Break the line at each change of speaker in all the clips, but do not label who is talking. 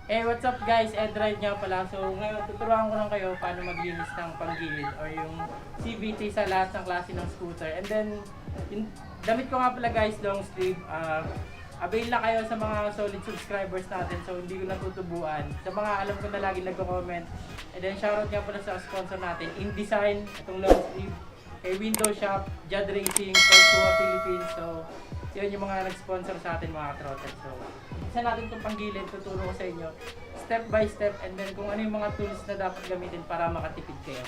Hey, what's up guys? Ed-Ride nga pala. So ngayon, tuturuan ko lang kayo paano maglinis ng panggilid or yung CVT sa lahat ng klase ng scooter. And then, yung damit ko nga pala guys, long sleeve. Avail na kayo sa mga solid subscribers natin, so hindi ko natutubuan. Sa mga alam ko na lagi nagko-comment. And then shoutout nga pala sa sponsor natin, InDesign, itong long sleeve, kay Window Shop, Jad Racing, Tortua Philippines. So yun yung mga nag-sponsor sa atin mga trotter. So isa natin itong panggilid, tuturo ko sa inyo step by step, and then kung ano yung mga tools na dapat gamitin para makatipid kayo.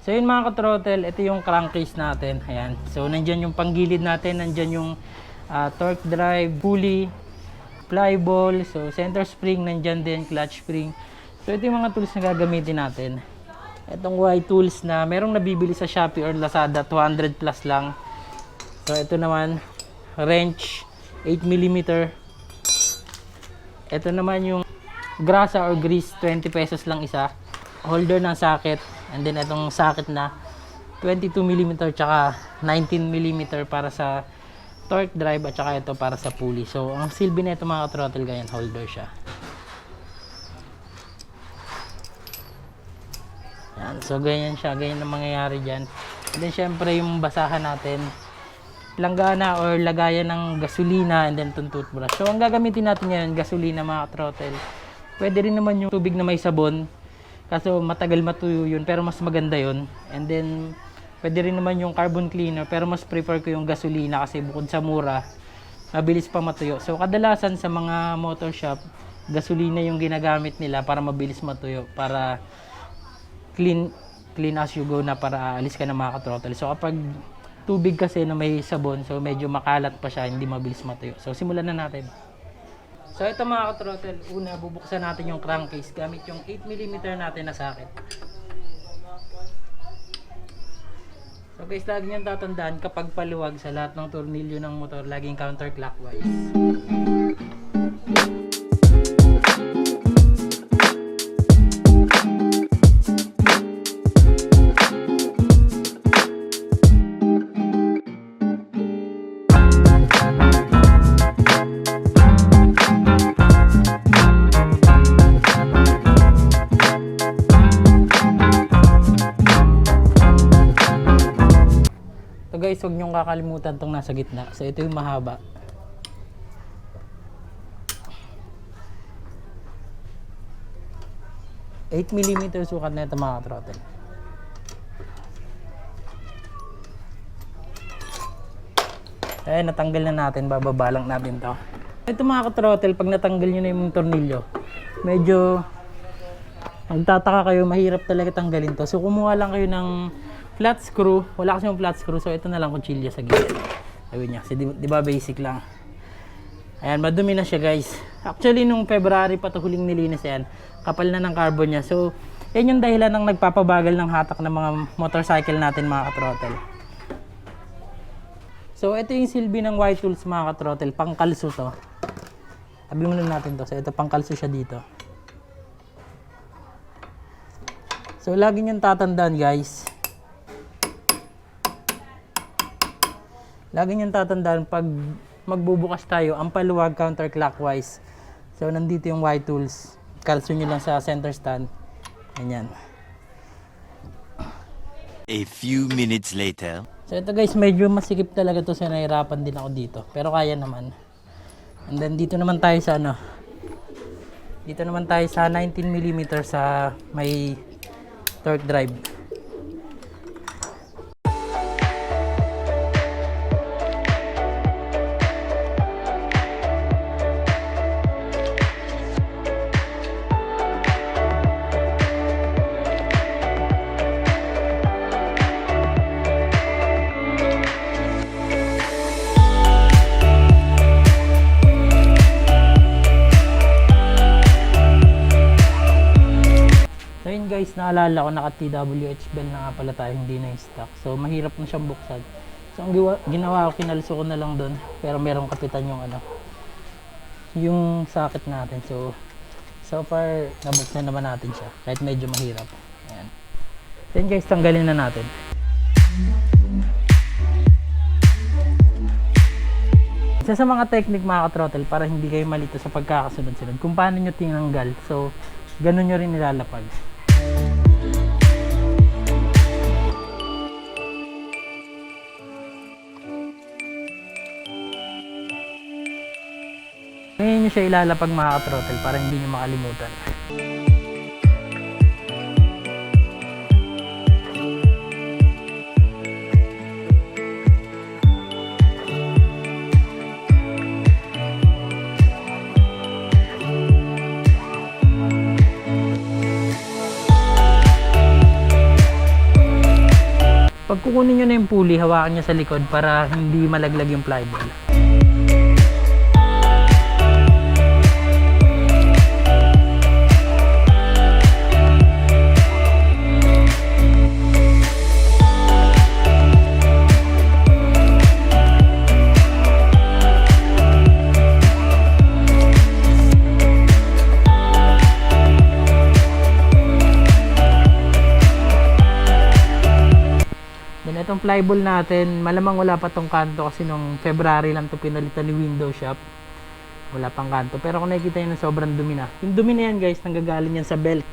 So yun mga ka-throttle, ito yung crankcase natin. Ayan. So nandyan yung panggilid natin, nandyan yung torque drive, pulley, fly ball, so center spring, nandyan din, clutch spring. So ito yung mga tools na gagamitin natin. Itong Y tools na merong nabibili sa Shopee or Lazada, 200 plus lang. So ito naman, wrench, 8mm. Ito naman yung grasa or grease, 20 pesos lang isa. Holder ng socket. And then itong socket na 22mm tsaka 19mm para sa torque drive at saka ito para sa pulley. So ang silbi na ito mga throttle, ganyan, holder siya. Yan, so ganyan siya, ganyan ang mangyayari dyan. And then syempre yung basahan natin, langgana or lagayan ng gasolina, and then itong toothbrush. So ang gagamitin natin ngayon, gasolina mga throttle. Pwede rin naman yung tubig na may sabon. Kaso matagal matuyo yun, pero mas maganda yun. And then, pwede rin naman yung carbon cleaner, pero mas prefer ko yung gasolina kasi bukod sa mura, mabilis pa matuyo. So, kadalasan sa mga motor shop, gasolina yung ginagamit nila para mabilis matuyo, para clean as you go na, para aalis ka na mga ka-throttle. So, kapag tubig kasi na may sabon, so medyo makalat pa siya, hindi mabilis matuyo. So, simulan na natin. So ito mga ka-throttle, una bubuksan natin yung crankcase gamit yung 8mm natin na socket. So guys, lagi niyong tatandaan kapag paluwag sa lahat ng tornilyo ng motor, laging counterclockwise. Guys, huwag niyong kakalimutan itong nasa gitna. So ito yung mahaba. $8mm sukat na ito mga throttle. Eh, natanggal na natin. Bababa lang natin to. Ito mga ka-throttle, pag natanggal nyo na yung tornilyo, medyo magtataka kayo, mahirap talaga tanggalin to. So kumuha lang kayo ng flat screw. Wala kasi yung flat screw, so ito na lang kutsilyo sa gilid. Sabi niya, kasi di ba basic lang. Ayan, madumi na siya guys. Actually nung February pa to huling nilinis yan, kapal na ng carbon niya. So yan yung dahilan ng nagpapabagal ng hatak ng mga motorcycle natin mga ka-throttle. So ito yung silbi ng Y tools mga ka-throttle, pangkalso to. Tabi mo lang natin to. So ito pangkalso siya dito. So lagi niyong tatandaan guys, lagi niyong tatandaan pag magbubukas tayo, ang paluwag counterclockwise. So nandito yung Y tools, kalso nyo lang sa center stand. Ganyan.
A few minutes later.
So ito guys, medyo masikip talaga to, so nahirapan din ako dito, pero kaya naman. And then dito naman tayo sa dito naman tayo sa 19mm sa may torque drive. guys, naalala ko naka TWH bell na nga pala tayo, hindi na yung stock. So mahirap na siyang buksan. So ang ginawa ko, kinalso ko na lang doon. Pero merong kapitan yung yung socket natin. So far nabuksan naman natin siya kahit medyo mahirap. Ayan. Then guys, tanggalin na natin. Isa sa mga technique mga ka-throttle para hindi kayo malito sa pagkakasunod-sunod kung paano nyo tinanggal. So ganun nyo rin nilalapag. Ngayon nyo siya ilalapag mga ka-throttle para hindi nyo makalimutan. Pag kukunin nyo na yung pulley, hawakan nyo sa likod para hindi malaglag yung flyball. Itong flyball natin, malamang wala pa tong kanto kasi nung February lang to pinalitan ni window shop. Wala pang kanto. Pero kung nakikita nyo, sobrang dumi na. Yung dumi na yan guys, nanggagaling yan sa belt.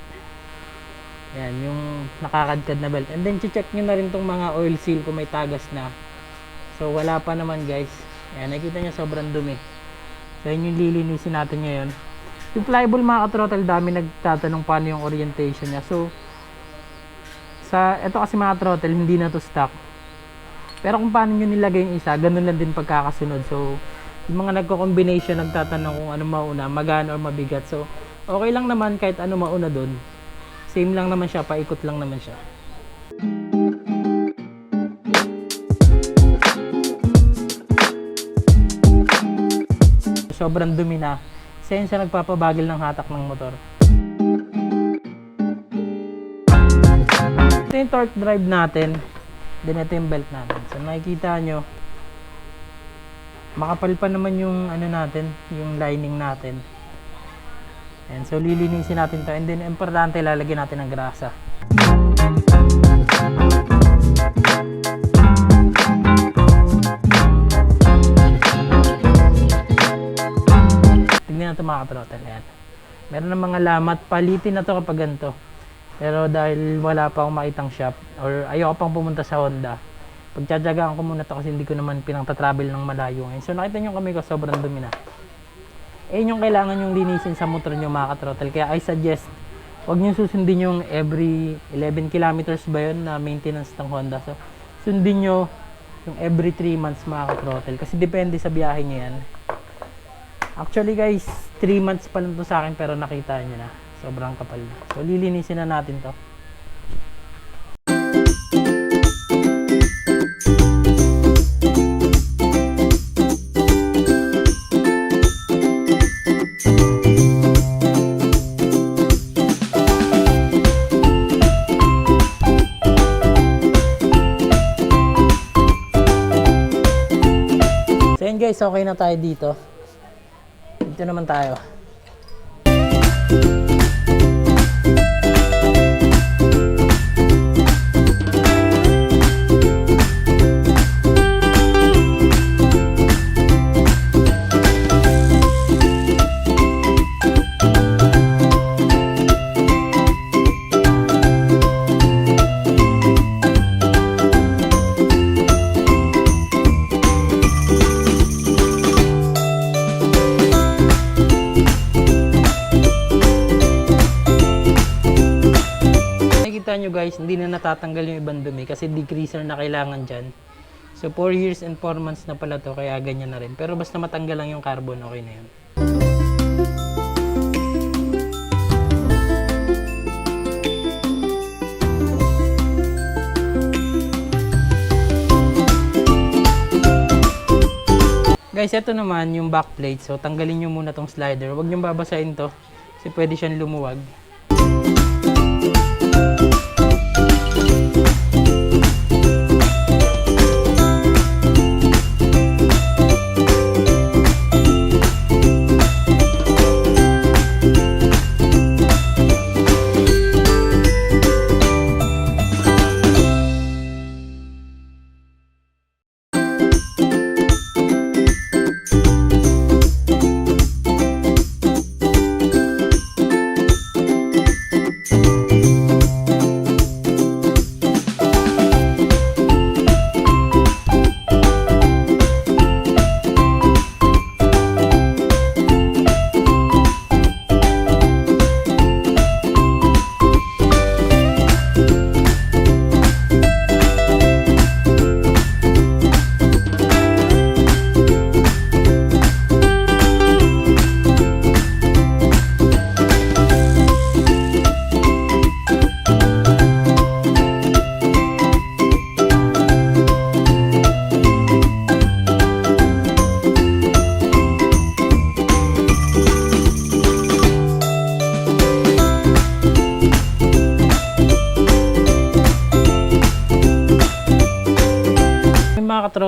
Yan, yung nakakadkad na belt. And then check nyo na rin tong mga oil seal kung may tagas na. So wala pa naman guys. Yan, nakikita nyo sobrang dumi. So yun yung lilinisin natin ngayon. Yung flyball mga ka-throttle, dami nagtatanong paano yung orientation niya. So ito kasi mga throttle, hindi na to stock. Pero kung paano nyo nilagay yung isa, ganun lang din pagkakasunod. So, yung mga nagko-combination, nagtatanong kung ano mauna, magaan or mabigat. So, okay lang naman kahit ano mauna dun. Same lang naman siya, paikot lang naman siya. Sobrang dumi na. Isa siya nagpapabagal ng hatak ng motor. Ito yung torque drive natin, then ito yung belt natin. So nakikita nyo, makapal pa naman yung natin, yung lining natin. And so lilinisin natin to, and then importante lalagyan natin ng grasa. Tignan natin mga ka-throttle. Ayan. Meron ng mga lamat, palitin na to kapag ganito. Pero dahil wala pa akong makitang shop or ayoko pang pumunta sa Honda, pagtsatsagaan ko muna to kasi hindi ko naman pinang-travel ng malayo ngayon. So nakita nyo kami ko sobrang dumi na. Yung kailangan yung linisin sa motor nyo mga ka-throttle. Kaya I suggest, huwag nyo susundin yung every 11 kilometers ba yun na maintenance ng Honda. So sundin nyo yung every 3 months mga ka-throttle kasi depende sa biyahe nyo yan. Actually guys, 3 months pa lang to sa akin pero nakita nyo na. Sobrang kapal na. So lilinisin na natin to. So yun guys, okay na tayo dito. Dito naman tayo. Nyo guys, hindi na natatanggal yung ibang dumi kasi degreaser na kailangan dyan. So 4 years and 4 months na pala to kaya ganyan na rin. Pero basta matanggal lang yung carbon, okay na yun. Guys, ito naman yung back plate. So tanggalin nyo muna tong slider. Huwag nyo babasahin to kasi pwede siyang lumuwag.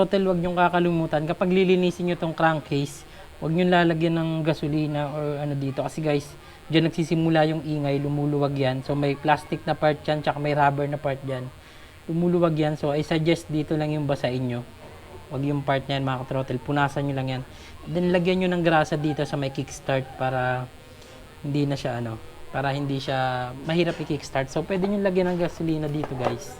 ka-throttle, huwag niyong kakalimutan. Kapag lilinisin niyo tong crankcase, huwag niyong lalagyan ng gasolina or ano dito. Kasi guys, diyan nagsisimula yung ingay, lumuluwag yan. So may plastic na part yan, tsaka may rubber na part dyan. Lumuluwag yan. So I suggest dito lang yung basain nyo. Huwag yung part niyan mga ka-throttle. Punasan nyo lang yan. Then lagyan nyo ng grasa dito sa may kickstart para hindi na siya para hindi siya mahirap i-kickstart. So pwede nyo lagyan ng gasolina dito guys.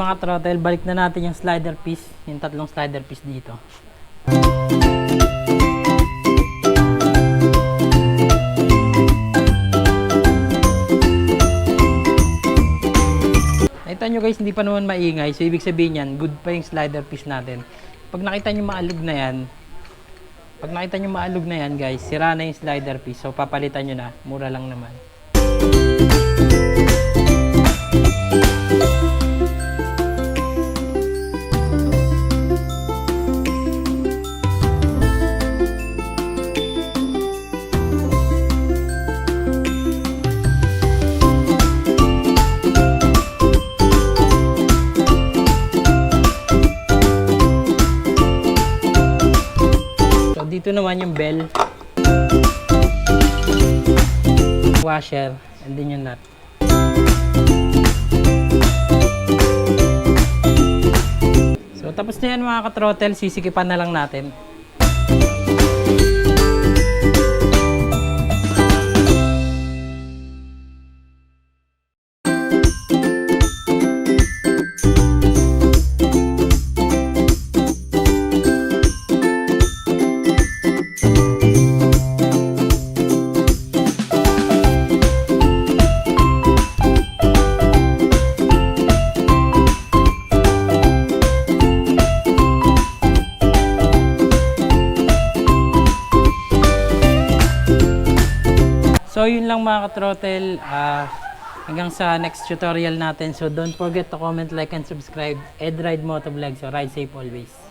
Mga throttle, balik na natin yung slider piece, yung tatlong slider piece dito. Nakita nyo guys, hindi pa naman maingay, so ibig sabihin yan, good pa yung slider piece natin. Pag nakita nyo maalog na yan, guys, sira na yung slider piece, so papalitan nyo na, mura lang naman. Dito naman yung bell, washer, and then yung nut. So tapos na yan mga ka-throttle, sisikipan na lang natin. So yun lang mga ka-throttle, hanggang sa next tutorial natin. So don't forget to comment, like, and subscribe. Ed Ride Motovlog, so ride safe always.